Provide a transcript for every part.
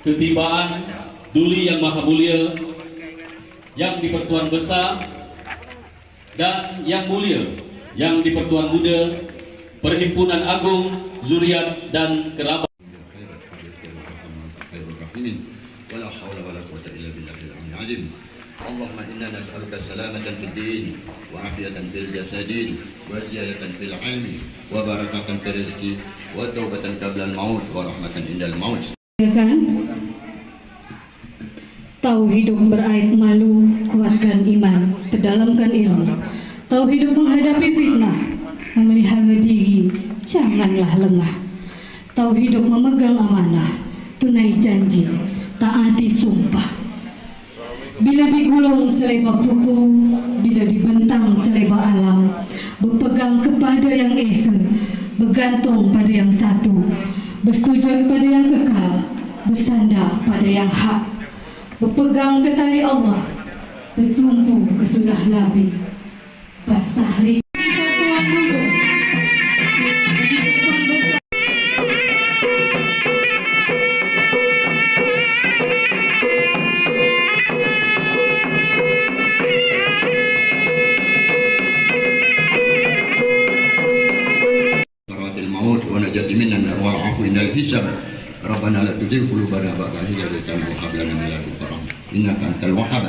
ketibaan Duli Yang Maha Mulia yang di Pertuan Besar dan Yang Mulia yang di Pertuan Muda Perhimpunan Agung Zuriat dan Kerabat. ولا حول ولا قوة إلا بالله العلي العظيم. اللهم إنا نسألك سلامة في الدين وعافية في الجسد وزيادة في العلم وبركة في الرزق وتوبة قبل الموت ورحمة عند الموت. Tahu hidup beraib malu, kuatkan iman, terdalamkan ilmu. Tahu hidup menghadapi fitnah, memelihara diri, janganlah lengah. Tahu hidup memegang amanah, tunai janji, taati sumpah. Bila digulung selebar kuku, bila dibentang selebar alam, berpegang kepada yang esa, bergantung pada yang satu, bersujud pada yang kekal, bersandar pada yang hak, berpegang ke tali Allah, bertumpu ke sunnah Nabi, basah lidah Tuhan Muda. ونجت منا والعفو عند الحساب ربنا لا تزغ قلوبنا بعد إذ هديتنا وهب لنا من لدنك رحمة إنك أنت الوهاب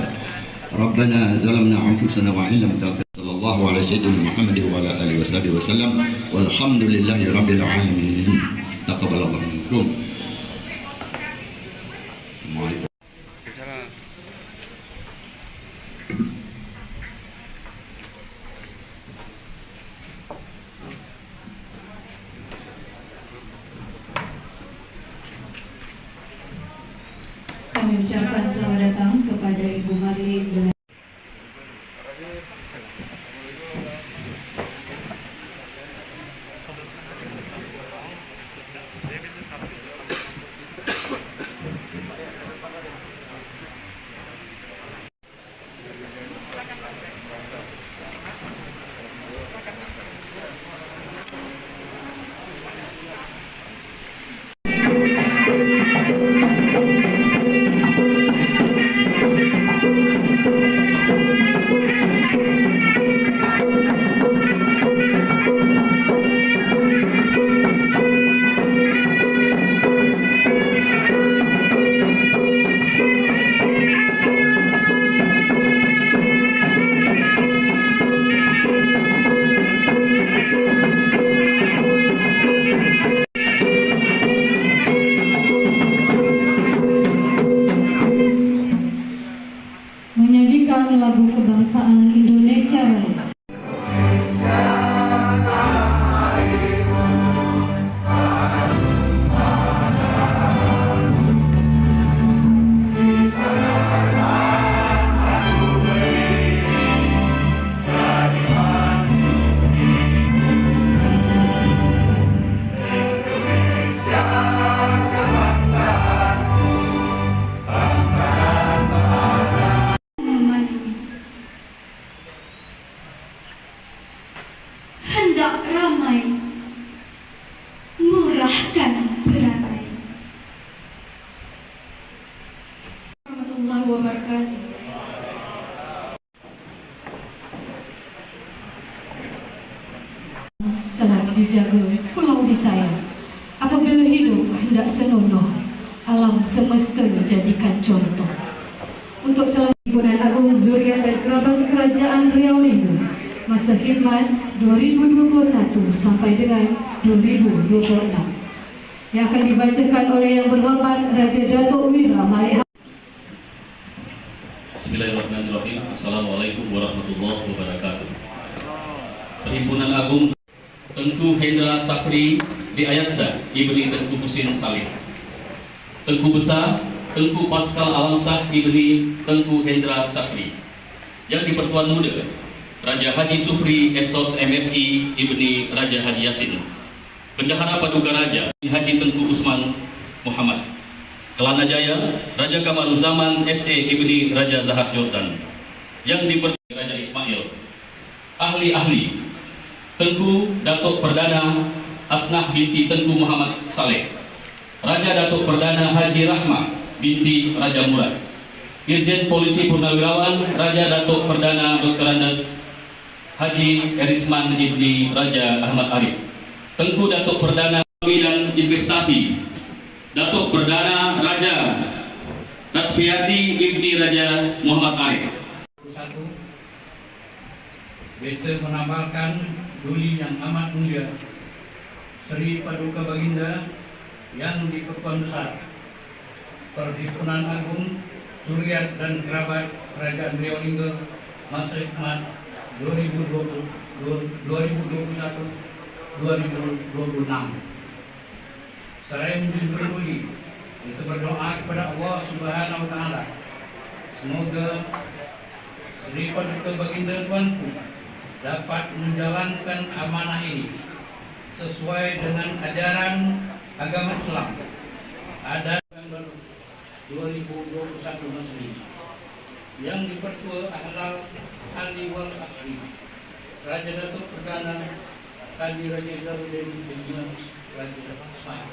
ربنا ظلمنا أنفسنا وإن لم تغفر صلى الله على سيدنا محمد وعلى آله وصحبه وسلم والحمد لله رب العالمين تقبل الله منكم. Kami ucapkan selamat datang kepada Ibu Marlin dengan menyanyikan lagu kebangsaan Indonesia Raya. Hendak ramai, murahkan perangai. Warahmatullahi wabarakatuh. Salat dijaga, pulau disayang. Apabila hidup hendak senonoh, alam semesta jadikan contoh. Untuk Perhimpunan Agung Zuriat dan Kerabat Kerajaan Riau Lima, masa khidmat 2021 sampai dengan 2026, yang akan dibacakan oleh Yang Berhormat Raja Datuk Wira Malik. Bismillahirrahmanirrahim. Assalamualaikum warahmatullahi wabarakatuh. Perhimpunan Agung Tengku Hendra Safri Diayatsa Ibni Tengku Husin Saleh, Tengku Besar Tengku Pascal Alamsah Ibni Tengku Hendra Safri, yang di Pertuan Muda Raja Haji Sufri Esos MSI Ibni Raja Haji Yasin, Bendahara Paduka Raja Haji Tengku Usman Muhammad, Kelana Jaya Raja Kamaruzaman SE Ibni Raja Zahar Jordan, yang di Raja Ismail, ahli-ahli Tengku Datuk Perdana Asnah binti Tengku Muhammad Saleh, Raja Datuk Perdana Haji Rahmah binti Raja Murad, Irjen Polisi Purnawirawan Raja Datuk Perdana Dr. Andes Haji Erisman Ibni Raja Ahmad Arif, Tengku Datuk Perdana dan Investasi Datuk Perdana Raja Rasfiardi Ibni Raja Muhammad Arif. Beta menambahkan Duli yang amat mulia Sri Paduka Baginda yang di-Pertuan Besar Perhimpunan Agung Zuriat dan Kerabat Kerajaan Riau Lingga masa hikmat 2021-2026. Saya menjadi itu berdoa kepada Allah Subhanahu wa Ta'ala, semoga Sri Paduka Baginda Tuanku dapat menjalankan amanah ini sesuai dengan ajaran agama Islam adat 2021 Masehi yang dipertua adalah Ali wal Akhi Raja Datuk Perdana Haji Raja Zarudin Ibn Raja Ismail.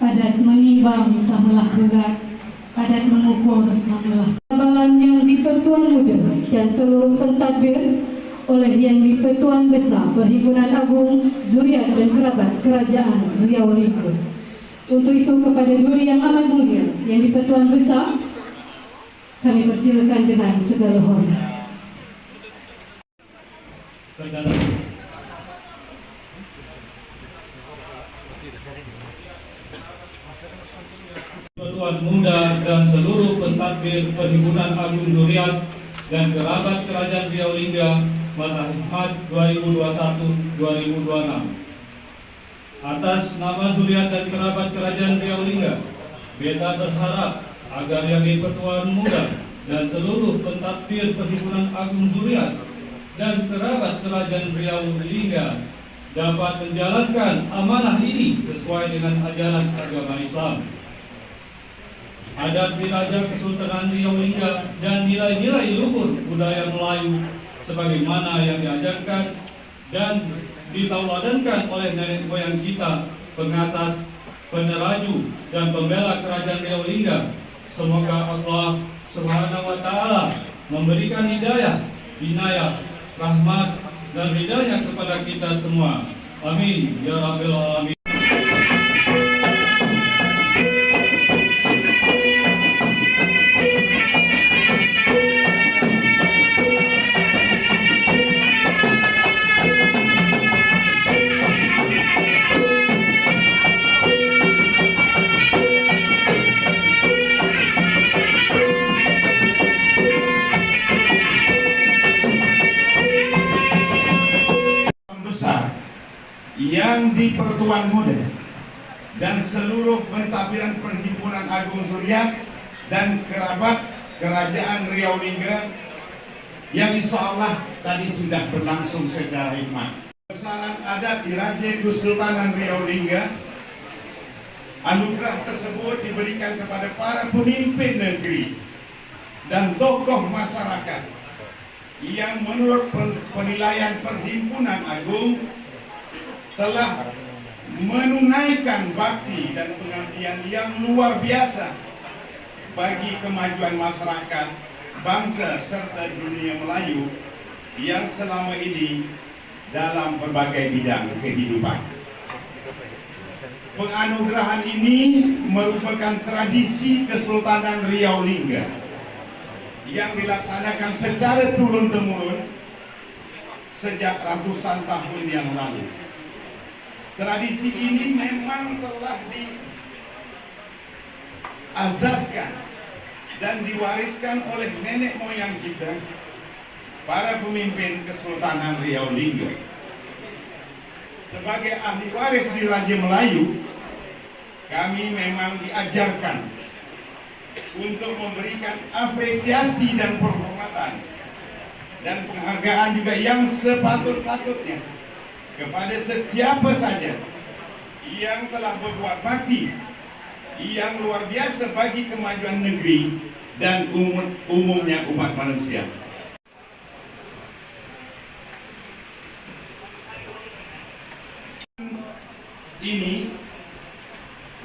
Adat menimbang samalah berat, adat mengukur samalah timbangan yang di-Pertuan Muda dan seluruh pentadbir oleh Yang di-Pertuan Besar Perhimpunan Agung Zuriat dan Kerabat Kerajaan Riau Lingga. Untuk itu kepada Duli yang amat mulia Yang di-Pertuan Besar, kami persilakan dengan segala hormat. Pertuan Muda dan seluruh pentadbir Perhimpunan Agung Zuriat dan Kerabat Kerajaan Riau Lingga masa hikmat 2021-2026. Atas nama Zuriat dan Kerabat Kerajaan Riau Lingga, beta berharap agar Yang di-Pertuan Muda dan seluruh pentadbir Perhimpunan Agung Zuriat dan Kerabat Kerajaan Riau Lingga dapat menjalankan amanah ini sesuai dengan ajaran agama Islam, adat Diraja Kesultanan Riau Lingga dan nilai-nilai luhur budaya Melayu sebagaimana yang diajarkan dan ditauladankan oleh nenek moyang kita, pengasas, peneraju dan pembela Kerajaan Riau Lingga. Semoga Allah Subhanahu wa Ta'ala memberikan hidayah, inayah, rahmat dan ridhanya kepada kita semua. Amin ya Rabbil Alamin. Yang di-Pertuan Muda dan seluruh pentadbiran Perhimpunan Agung Zuriat dan Kerabat Kerajaan Riau Lingga yang insya Allah tadi sudah berlangsung secara hikmat. Besaran adat Diraja Kesultanan Riau Lingga, anugerah tersebut diberikan kepada para pemimpin negeri dan tokoh masyarakat yang menurut penilaian Perhimpunan Agung telah menunaikan bakti dan pengabdian yang luar biasa bagi kemajuan masyarakat, bangsa serta dunia Melayu yang selama ini dalam berbagai bidang kehidupan. Penganugerahan ini merupakan tradisi Kesultanan Riau Lingga yang dilaksanakan secara turun-temurun sejak ratusan tahun yang lalu. Tradisi ini memang telah diazaskan dan diwariskan oleh nenek moyang kita, para pemimpin Kesultanan Riau Lingga. Sebagai ahli waris di Raja Melayu, kami memang diajarkan untuk memberikan apresiasi dan penghormatan dan penghargaan juga yang sepatut-patutnya kepada sesiapa saja yang telah berbuat bakti yang luar biasa bagi kemajuan negeri dan umumnya umat manusia. Ini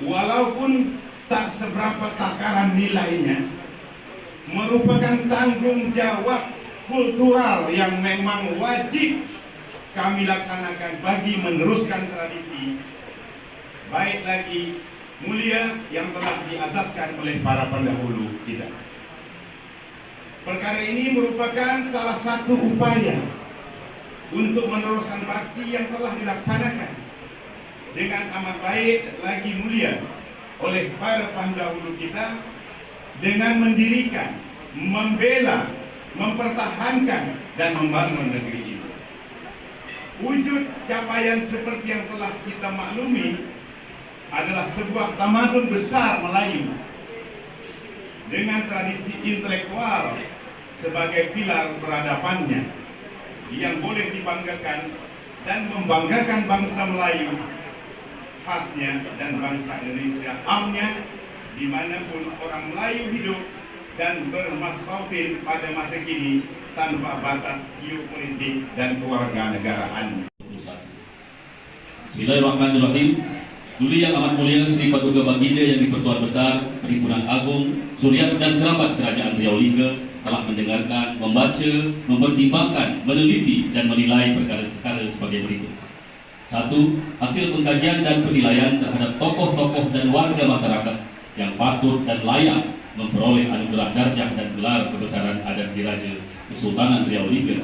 walaupun tak seberapa takaran nilainya, merupakan tanggung jawab kultural yang memang wajib kami laksanakan bagi meneruskan tradisi baik lagi mulia yang telah diazaskan oleh para pendahulu kita. Perkara ini merupakan salah satu upaya untuk meneruskan bakti yang telah dilaksanakan dengan amat baik lagi mulia oleh para pendahulu kita dengan mendirikan, membela, mempertahankan dan membangun negeri ini. Wujud capaian seperti yang telah kita maklumi adalah sebuah tamadun besar Melayu dengan tradisi intelektual sebagai pilar peradabannya yang boleh dibanggakan dan membanggakan bangsa Melayu khasnya dan bangsa Indonesia amnya, dimanapun orang Melayu hidup dan bermastautin pada masa kini tanpa batas geopolitik dan kewarganegaraan. Bismillahirrahmanirrahim. Duli yang amat mulia Sri Paduka Baginda yang dipertuan besar Perhimpunan Agung Zuriat dan Kerabat Kerajaan Riau Lingga telah mendengarkan, membaca, mempertimbangkan, meneliti dan menilai perkara-perkara sebagai berikut. 1. Hasil pengkajian dan penilaian terhadap tokoh-tokoh dan warga masyarakat yang patut dan layak memperoleh anugerah darjah dan gelar kebesaran adat Diraja Kesultanan Riau Lingga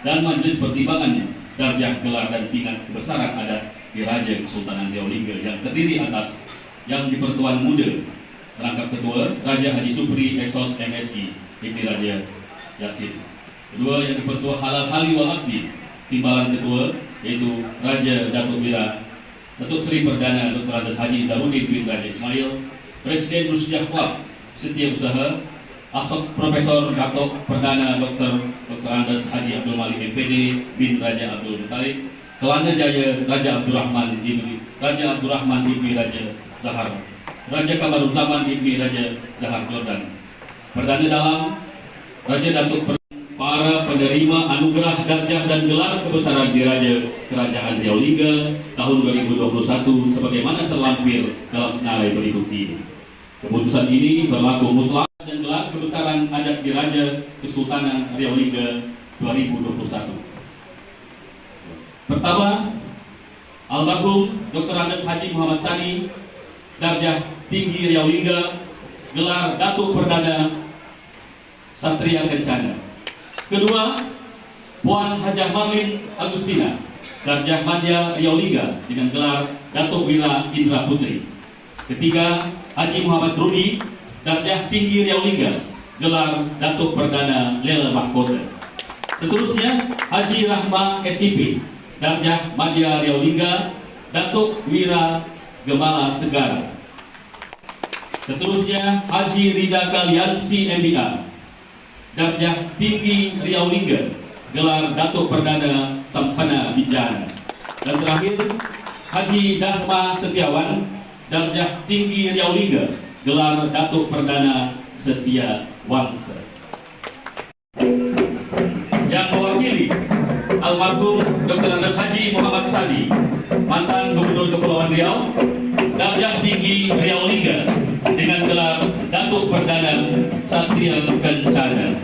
dan Majelis Pertimbangan Darjah Gelar dan Pingat Kebesaran Adat Diraja Kesultanan Riau Lingga yang terdiri atas yang di-Pertuan Muda Rangkap Ketua Raja Haji Supri Esos MSI Ibni Raja Yasin. Kedua, yang di-Pertua Halal Hali Wal Abdi Timbalan Ketua yaitu Raja Datuk Wira Datuk Seri Perdana Dr. Andes Haji Zarudin bin Raja Ismail, Presiden Rusdiah Club Setia Usaha Asok Profesor Datuk Perdana Dr. Andes Haji Abdul Malik MPD bin Raja Abdul Muttalib, Kelana Jaya Raja Abdurrahman Ibni Raja Zahar, Raja Kamaruzzaman Ibni Raja Zahar Jordan. Perdana Dalam Raja Datuk para penerima anugerah darjah dan gelar kebesaran Diraja Kerajaan Riau Lingga tahun 2021 sebagaimana terlampir dalam senarai berikut ini. Keputusan ini berlaku mutlak dan gelar kebesaran adat Diraja Kesultanan Riau Lingga 2021. Pertama, almarhum Dr. Andes Haji Muhammad Sani, darjah tinggi Riau Lingga, gelar Datuk Perdana Satria Kencana. Kedua, Puan Hajah Marlin Agustina, darjah Madya Riau Lingga dengan gelar Datuk Wira Indra Putri. Ketiga, Haji Muhammad Rudi, darjah tinggi Riau Lingga, gelar Datuk Perdana Lela Mahkota. Seterusnya, Haji Rahma SIP, darjah Madya Riau Lingga, Datuk Wira Gemala Segara. Seterusnya, Haji Rida Kaliansi MBA, darjah tinggi Riau Lingga, gelar Datuk Perdana Sampana Bijana. Dan terakhir, Haji Dharma Setiawan, darjah tinggi Riau Lingga, gelar Datuk Perdana Setia Wangsa. Yang mewakili almarhum Dr. Andes Haji Muhammad Sani, mantan Gubernur Kepulauan Riau, darjah tinggi Riau Lingga dengan gelar Datuk Perdana Satria Kencana.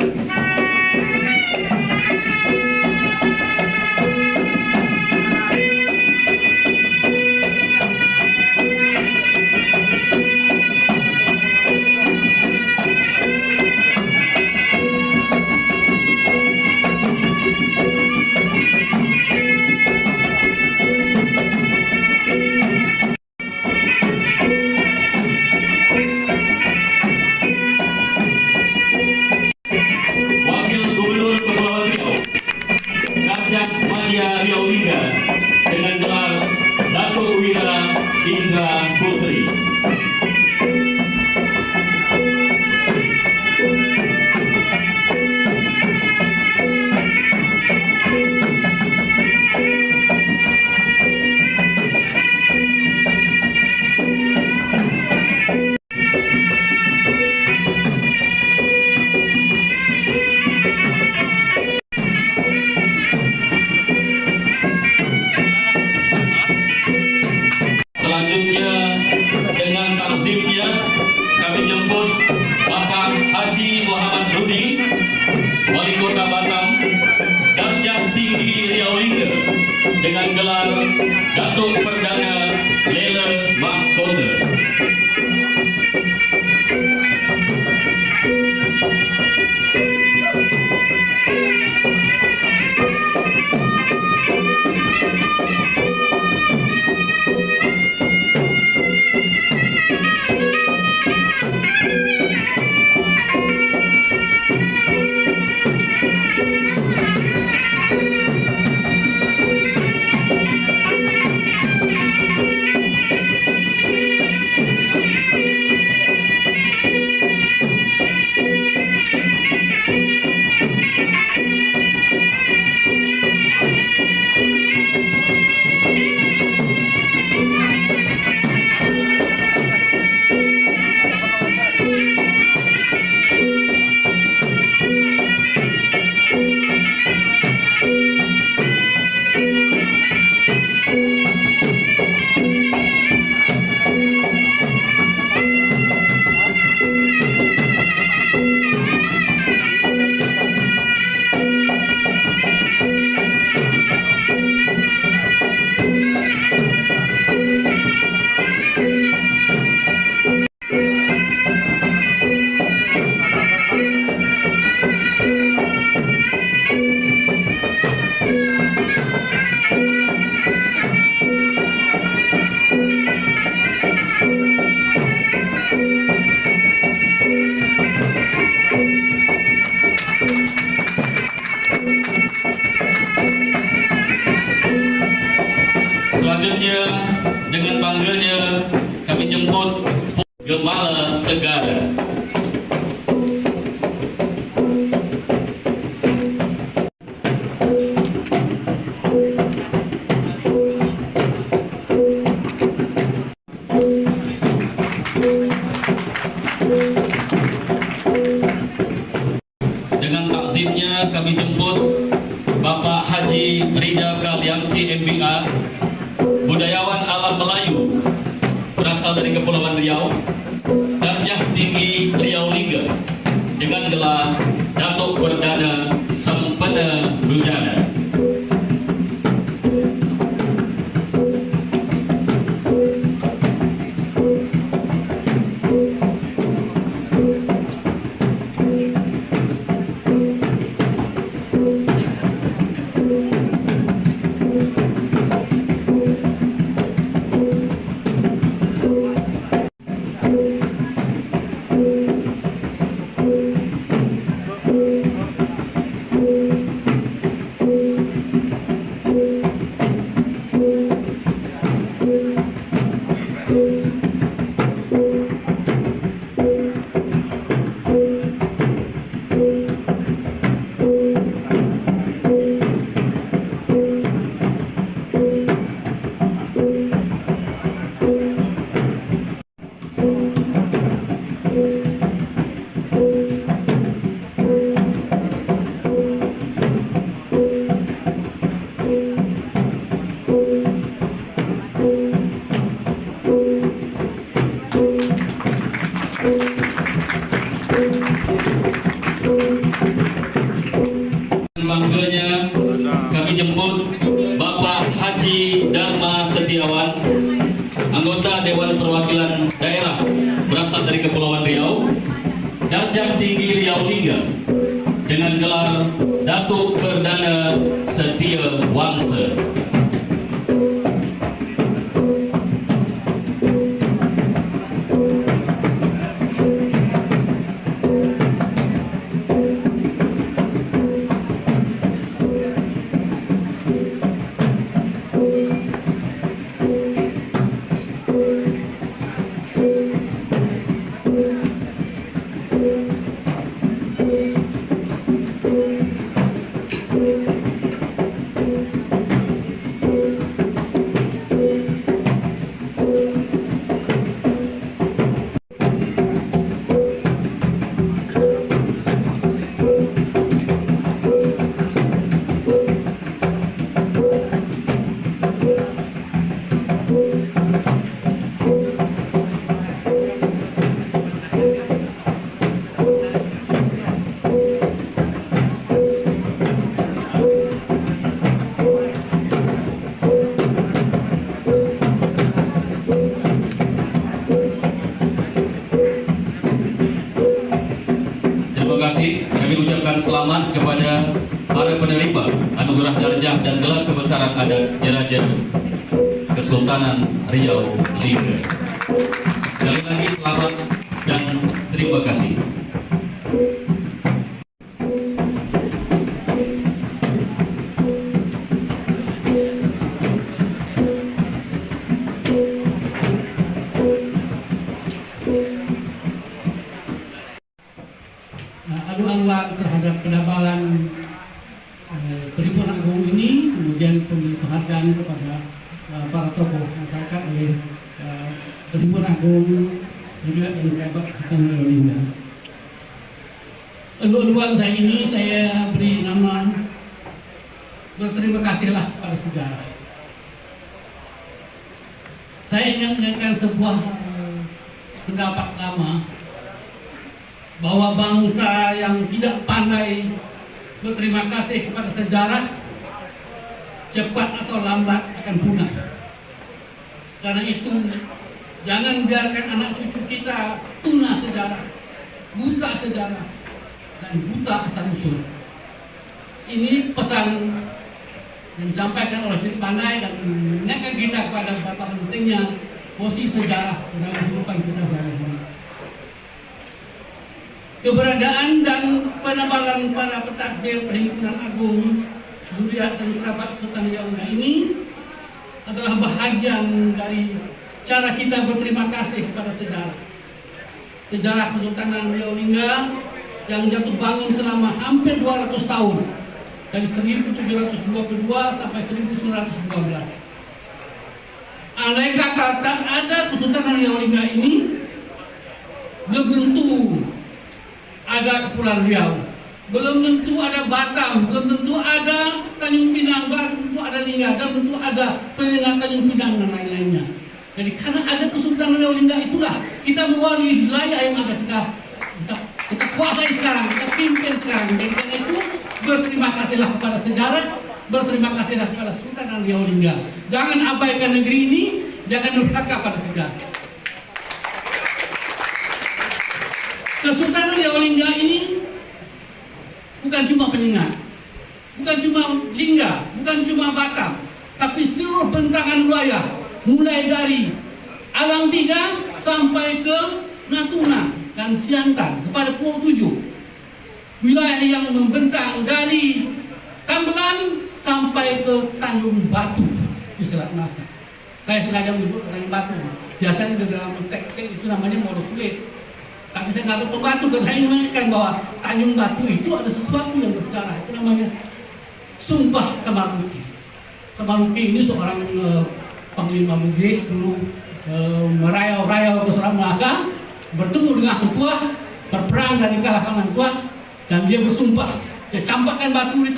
dengan gelar Datuk Perdana Lela Mahkota. Selanjutnya dengan bangganya kami jemput Gembala Segara. Dengan takzimnya kami jemput Bapak Haji Rida Kaliamsi MBA, budayawan alam Melayu, berasal dari Kepulauan Riau, darjah tinggi Riau Liga, dengan gelar Datuk Perdana Sempena Budana. Bangganya kami jemput Bapak Haji Dharma Setiawan, anggota Dewan Perwakilan Daerah, berasal dari Kepulauan Riau, darjah tinggi Riau Liga, dengan gelar Datuk Perdana Setia Wangsa. selamat kepada para penerima anugerah darjah dan gelar kebesaran adat Diraja Kesultanan Riau Lingga. Sekali lagi selamat dan terima kasih. Adu-aduan terhadap penabalan Perhimpunan Agung ini, kemudian penghargaan kepada para tokoh masyarakat oleh Perhimpunan Agung juga dan kerabat Sultan Riau Lingga. Adu-aduan saya ini saya beri nama berterima kasihlah pada sejarah. Saya ingin menyampaikan sebuah pendapat lama bahwa bangsa yang tidak pandai berterima kasih kepada sejarah cepat atau lambat akan punah. Karena itu jangan biarkan anak cucu kita punah sejarah, buta sejarah, dan buta asal usul. Ini pesan yang disampaikan oleh Cik Pandai dan mengingatkan kita kepada betapa pentingnya posisi sejarah dalam kehidupan kita sehari-hari. Keberadaan dan penabalan para pentadbir Perhimpunan Agung Zuriat dan Kerabat Sultan Riau Lingga ini adalah bahagian dari cara kita berterima kasih kepada sejarah. Sejarah Kesultanan Riau Lingga yang jatuh bangun selama hampir 200 tahun dari 1722 sampai 1912. Andai kata tak ada Kesultanan Riau Lingga ini, belum tentu ada Kepulauan Riau, belum tentu ada Batam, belum tentu ada Tanjung Pinang, belum tentu ada Lingga, dan tentu ada Penyengat Tanjung Pinang dan lain-lainnya. Jadi karena ada Kesultanan Riau Lingga itulah kita mewarisi wilayah yang ada kita kuasai sekarang, kita pimpin sekarang. Dan karena itu berterima kasihlah kepada sejarah, berterima kasihlah kepada Sultan Riau Lingga. Jangan abaikan negeri ini, jangan durhaka pada sejarah. Kesultanan Riau Lingga ini bukan cuma Penyengat, bukan cuma Lingga, bukan cuma Batam, tapi seluruh bentangan wilayah, mulai dari Alang Tiga sampai ke Natuna dan Siantan kepada Pulau Tujuh. Wilayah yang membentang dari Tambelan sampai ke Tanjung Batu di Selat Melaka. Saya sengaja menyebut Tanjung Batu. Biasanya di dalam teks-teks itu namanya Muara Sulit. Tapi saya nggak betul batu, karena saya mengingatkan bahwa Tanjung Batu itu ada sesuatu yang bersejarah. Itu namanya Sumpah Samaruki. Samaruki ini seorang panglima Bugis dulu merayau-rayau ke Selat Melaka, bertemu dengan Hang Tuah, berperang dan dikalahkan Hang Tuah, dan dia bersumpah. Dia campakkan batu di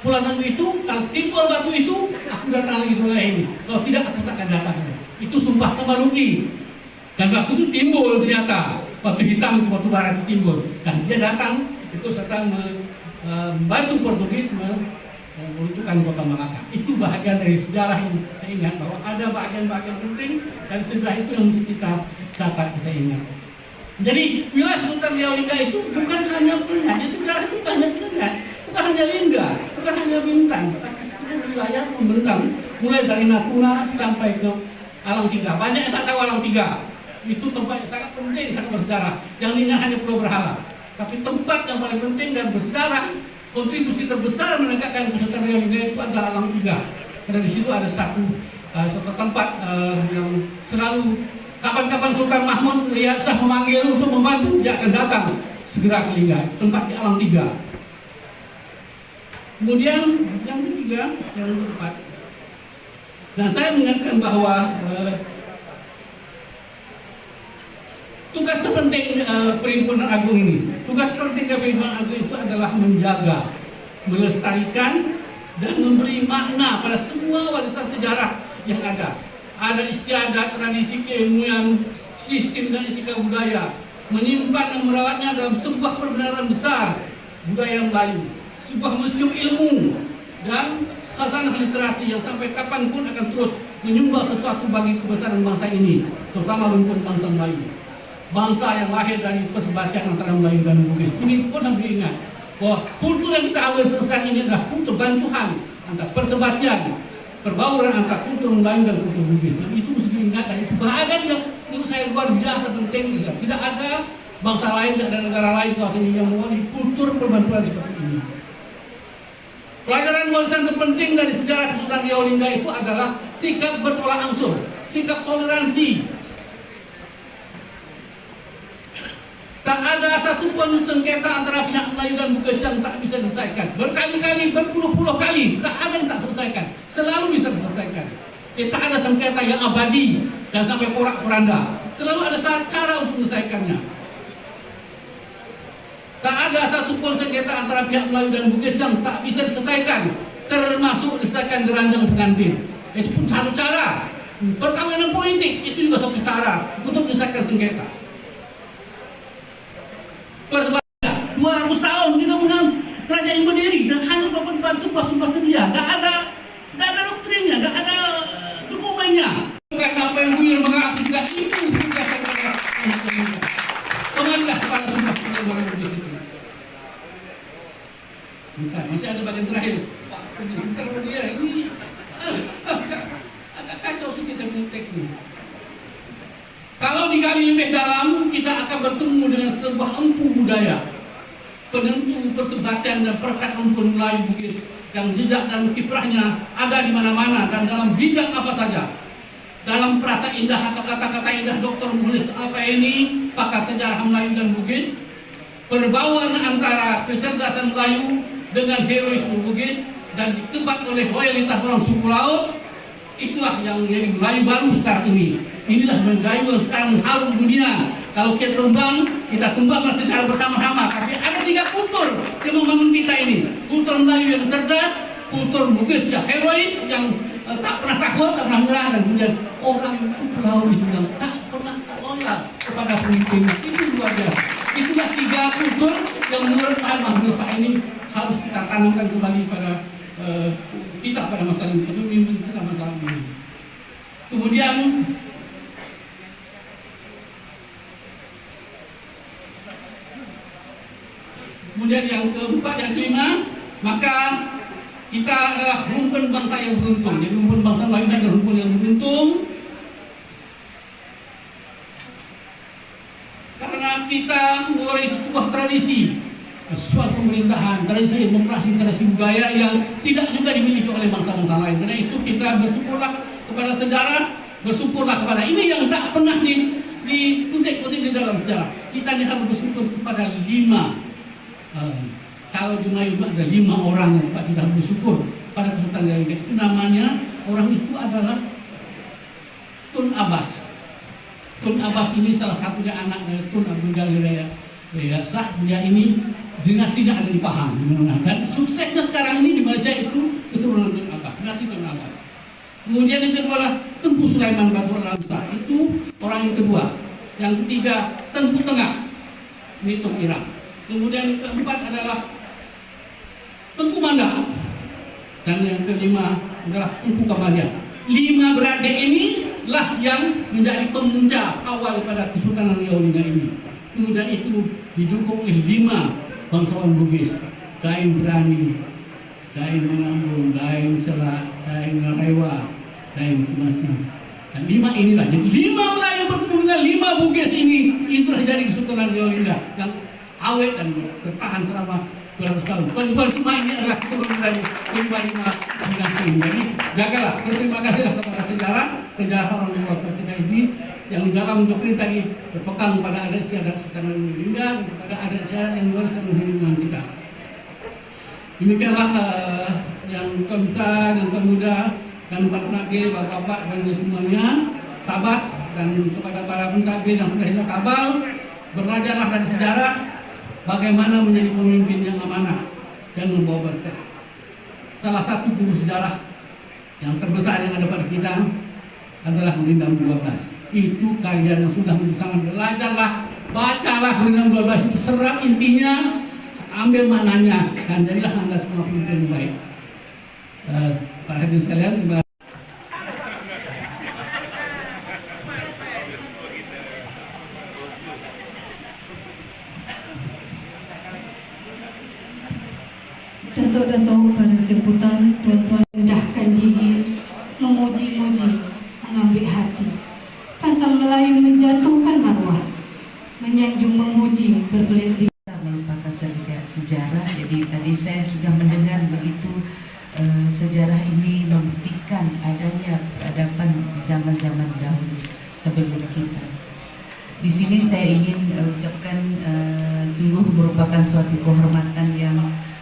Pulau Tanjung itu, kalau timbul batu itu, aku datang lagi ke wilayah ini. Kalau tidak, aku takkan datang. Itu Sumpah Samaruki. Dan batu itu timbul ternyata. Batu hitam itu batu bara itu timbul, dan dia datang itu serta membantu Portugis meruntuhkan kota Malaka. Itu bahagian dari sejarah yang saya ingat, bahwa ada bahagian-bahagian penting dari sejarah itu yang mesti kita catat, kita ingat. Jadi wilayah Sultan Riau Lingga itu bukan hanya Penyengat, sejarah itu bukan hanya Penyengat, bukan hanya Lingga, bukan hanya Bintan, tapi seluruh wilayah membentang mulai dari Natuna sampai ke Alang Tiga. Banyak yang tak tahu Alang Tiga. Itu tempat yang sangat penting, sangat bersejarah. Yang Lingga hanya Pulau Berhala, tapi tempat yang paling penting dan bersejarah, kontribusi terbesar menegakkan Kesultanan Riau Lingga itu adalah Alang Tiga. Karena di situ ada satu tempat yang selalu kapan-kapan Sultan Mahmud lihat sah memanggil untuk membantu, dia akan datang segera ke Lingga. Tempat di Alang Tiga. Kemudian yang ketiga, yang keempat, dan saya mengingatkan bahwa tugas terpenting Perhimpunan Agung ini, tugas terpenting Perhimpunan Agung itu adalah menjaga, melestarikan, dan memberi makna pada semua warisan sejarah yang ada. Ada istiadat, tradisi, keilmuan, sistem dan etika budaya, menyimpan dan merawatnya dalam sebuah perbenaran besar budaya Melayu, sebuah museum ilmu dan khazanah literasi yang sampai kapanpun akan terus menyumbang sesuatu bagi kebesaran bangsa ini, terutama rumpun bangsa Melayu. Bangsa yang lahir dari persebacaan antara Melayu dan Bugis. Ini pun harus diingat. bahwa kultur yang kita ambil sekarang ini adalah kultur bantuan antara persebatian, perbauran antara kultur Melayu dan kultur Bugis. Dan itu mesti diingat, dan itu bahagian yang menurut saya luar biasa penting. Tidak ada bangsa lain, tidak ada negara lain kawasan ini yang memiliki kultur perbantuan seperti ini. Pelajaran warisan terpenting dari sejarah Kesultanan Riau Lingga itu adalah sikap bertolak ansur, sikap toleransi. Tak ada satupun sengketa antara pihak Melayu dan Bugis yang tak bisa diselesaikan. Berkali-kali, berpuluh-puluh kali, tak ada yang tak selesaikan. Selalu bisa diselesaikan. Tak ada sengketa yang abadi dan sampai porak-poranda. Selalu ada cara untuk menyelesaikannya. Tak ada satupun sengketa antara pihak Melayu dan Bugis yang tak bisa diselesaikan, termasuk diselesaikan geranjang pengantin. Itu pun satu cara. Perkawinan politik itu juga satu cara untuk menyelesaikan sengketa. Pertama, 200 tahun kita menang kerajaan berdiri dan hanya beberapa sumpah-sumpah sedia. Tak ada doktrinnya, tak ada dokumennya. Bukan apa yang buyur mengaku juga itu berdasarkan pengalah kepada sumpah-sumpah orang Bugis itu. Bukan, masih ada bagian terakhir. Pak, sebentar dia ini agak kacau sedikit saya punya teks ini. Kalau digali lebih dalam, kita akan bertemu dengan sebuah empu budaya, penentu persebatian dan perekat rumpun Melayu Bugis yang jejak dan kiprahnya ada di mana-mana dan dalam bidang apa saja. Dalam perasa indah atau kata-kata indah Dr. Muhlis Alfaeni, pakar sejarah Melayu dan Bugis, perbauran antara kecerdasan Melayu dengan heroisme Bugis dan ditempat oleh loyalitas orang suku laut, itulah yang menjadi Melayu baru sekarang ini. Inilah Melayu yang sekarang harum dunia. Kalau kita tumbanglah secara bersama-sama. Tapi ada 3 kultur yang membangun kita ini. Kultur Melayu yang cerdas, kultur Bugis yang herois, yang tak pernah takut, tak pernah menyerah, dan kemudian orang suku laut itu yang tak pernah loyal kepada pemimpinnya. Itu luar biasa. Itulah 3 kultur yang menurut Pak Mahmud ini harus kita tanamkan kembali pada kita pada masa ini, pemimpin kita masa ini. Kemudian yang keempat, yang kelima, maka kita adalah rumpun bangsa yang beruntung. Jadi rumpun bangsa lain adalah rumpun yang beruntung karena kita mewarisi sebuah tradisi, sebuah pemerintahan, tradisi demokrasi, tradisi budaya yang tidak juga dimiliki oleh bangsa-bangsa lain. Karena itu kita bersyukurlah kepada sejarah, bersyukurlah kepada ini yang tak pernah dikutip-kutip di dalam sejarah. Kita harus bersyukur kepada 5. Kalau di Melayu ada 5 orang yang kita harus bersyukur pada Kesultanan Riau Lingga. Itu namanya, orang itu adalah Tun Abbas. Tun Abbas ini salah satunya anak dari Tun Abdul Jalil Riyasah. Dia ini dinastinya ada di Pahang, dan suksesnya sekarang ini di Malaysia itu keturunan Tun Abbas, dinasti Tun Abbas. Kemudian yang kedua adalah Tengku Sulaiman Batur Alamsah, itu orang yang kedua. Yang ketiga Tengku Tengah, ini Tung Iraq. Kemudian yang keempat adalah Tengku Manda, dan yang kelima adalah Tengku Kamalia. 5 beradik ini lah yang menjadi pemuja awal pada Kesultanan Riau Lingga ini. Kemudian itu didukung oleh 5 bangsawan Bugis: Daeng Berani, Daeng Menambung, Daeng Serak, Daeng Narewa, Daeng Kumasi. Dan 5 inilah, jadi 5 Melayu bertemu dengan 5 Bugis ini, itulah jadi Kesultanan Riau Lingga yang awet dan bertahan selama 200 tahun. Tuan-tuan semua ini adalah keturunan dari 5 dinasti ini. Jadi jagalah, berterima kasihlah kepada sejarah orang luar kita ini yang dalam doktrin tadi berpegang pada adat istiadat Kesultanan Riau Lingga dan kepada adat istiadat yang diwariskan oleh kita. Demikianlah yang Komisa dan Pemuda dan para penagih, bapak-bapak dan semuanya, Sabas, dan kepada para penagih yang sudah hilang kabal, belajarlah dari sejarah bagaimana menjadi pemimpin yang amanah dan membawa berkah. Salah satu guru sejarah yang terbesar yang ada pada kita adalah Gurindam 12. Itu karya yang sudah sangat. Belajarlah, bacalah Gurindam 12 itu, serap intinya, ambil maknanya, dan jadilah Anda semua pemimpin yang baik. Para hadirin sekalian, terima kasih. untuk Dato' para jemputan, tuan-tuan rendahkan diri, memuji-muji, mengambil hati, pantang Melayu menjatuhkan marwah, menyanjung memuji, berbelit di melupakan sejarah. Jadi tadi saya sudah mendengar begitu sejarah ini membuktikan adanya peradaban di zaman-zaman dahulu sebelum kita. Di sini saya ingin ucapkan sungguh merupakan suatu kehormatan yang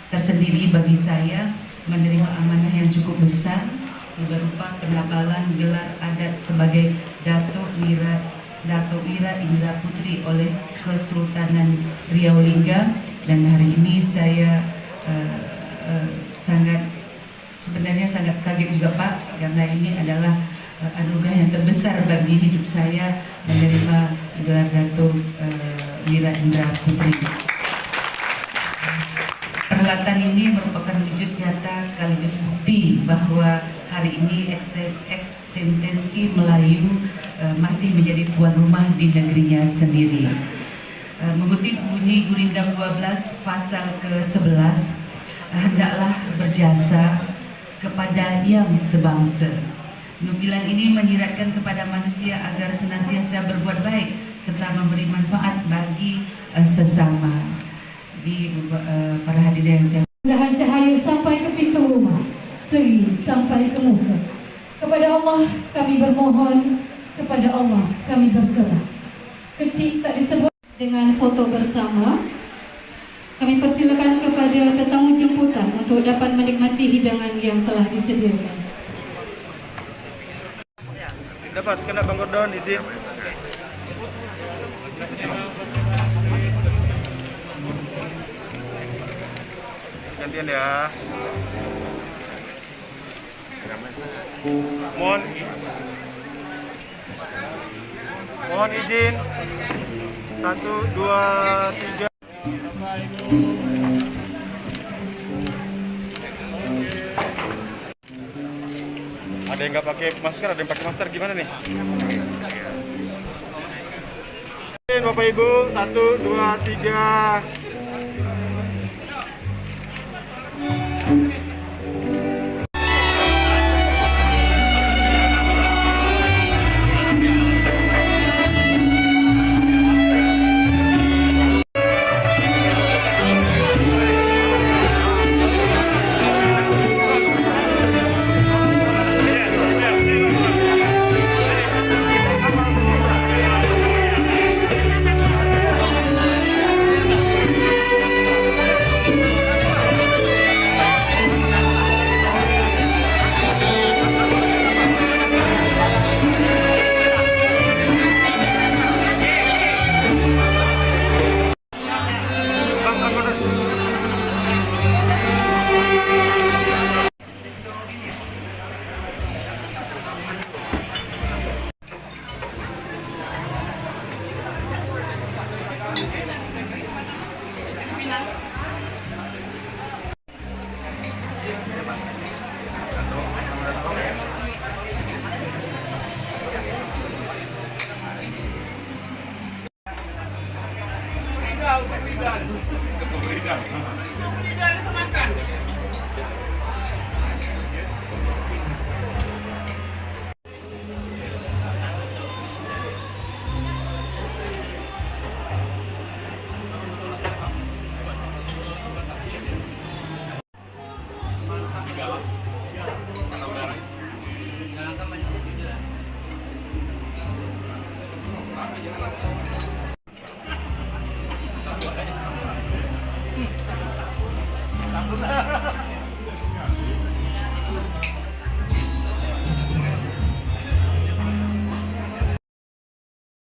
tersendiri bagi saya menerima amanah yang cukup besar berupa penabalan gelar adat sebagai Dato' Ira Indra Putri oleh Kesultanan Riau Lingga, dan hari ini saya sebenarnya sangat kaget juga Pak, karena ini adalah anugerah yang terbesar bagi hidup saya menerima gelar Dato' Ira Indra Putri. Perhelatan ini merupakan wujud nyata sekaligus bukti bahwa hari ini eksistensi Melayu masih menjadi tuan rumah di negerinya sendiri. Mengutip bunyi Gurindam 12 pasal ke-11, hendaklah berjasa kepada yang sebangsa. Nukilan ini menyiratkan kepada manusia agar senantiasa berbuat baik serta memberi manfaat bagi sesama. Di para hadirin yang saya mudahan cahaya sampai ke pintu rumah, seri sampai ke muka. Kepada Allah kami bermohon, kepada Allah kami berserah. Kecil tak disebut. Dengan foto bersama, kami persilakan kepada tetamu jemputan untuk dapat menikmati hidangan yang telah disediakan. Dapat kena Bang Gordon izin. Gantian ya. Mohon izin. 1, 2, 3. Ada yang nggak pakai masker, ada yang pakai masker, gimana nih? Bapak Ibu, 1, 2, 3. Alhamdulillah.